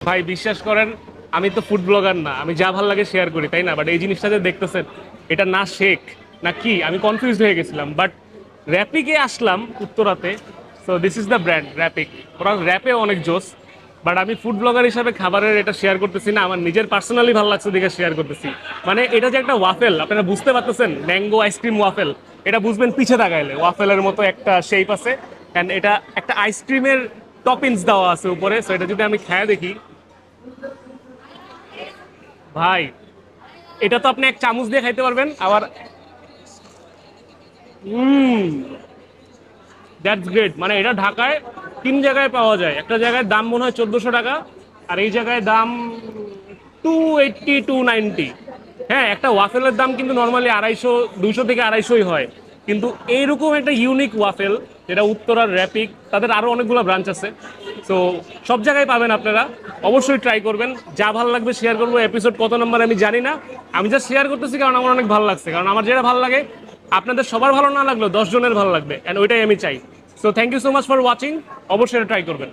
ভাই বিশ্বাস করেন, আমি তো ফুড ব্লগার না, আমি যা ভাল লাগে শেয়ার করি, তাই না? বাট এই জিনিসটা যে দেখতেছেন, এটা না শেক না কি, আমি কনফিউজ হয়ে গেছিলাম। বাট র্যাপিকে আসলাম উত্তরাতে। So this is the brand র্যাপিক। ওরা র্যাপে অনেক জোস। বাট আমি ফুড ব্লগার হিসাবে খাবারের এটা শেয়ার করতেছি না, আমার নিজের পার্সোনালি ভালো লাগছে দেখে শেয়ার করতেছি। মানে এটা যে একটা ওয়াফেল, আপনারা বুঝতে পারতেছেন, ম্যাঙ্গো আইসক্রিম ওয়াফেল। এটা বুঝবেন পিছে তাকাইলে, ওয়াফেলের মতো একটা শেপ আছে। অ্যান্ড এটা একটা আইসক্রিমের টপিংস দেওয়া আছে উপরে। সো এটা যদি আমি খেয়ে দেখি, ভাই এটা তো আপনি এক চামচ দিয়ে খাইতে পারবেন আবার। হুম, দ্যাটস গ্রেট। মানে এটা ঢাকায় 3 জায়গায় পাওয়া যায়। একটা জায়গায় দাম মনে হয় 1400 টাকা, আর এই জায়গায় দাম 280 290। হ্যাঁ, একটা ওয়াফেলের দাম কিন্তু নর্মালি 250, 200 থেকে 250 হয়। কিন্তু এইরকম একটা ইউনিক ওয়াফেল, যেটা উত্তরার র্যাপিক, তাদের আরো অনেকগুলো ব্রাঞ্চ আছে। তো সব জায়গায় পাবেন আপনারা, অবশ্যই ট্রাই করবেন। যা ভালো লাগবে শেয়ার করবো। এপিসোড কত নাম্বার আমি জানি না, আমি জাস্ট শেয়ার করতেছি কারণ আমার অনেক ভালো লাগছে। কারণ আমার যেটা ভালো লাগে, আপনাদের সবার ভালো না লাগলেও 10 জনের ভালো লাগবে, অ্যান্ড ওইটাই আমি চাই। So thank you so much for watching. অবশ্যই ট্রাই করবেন।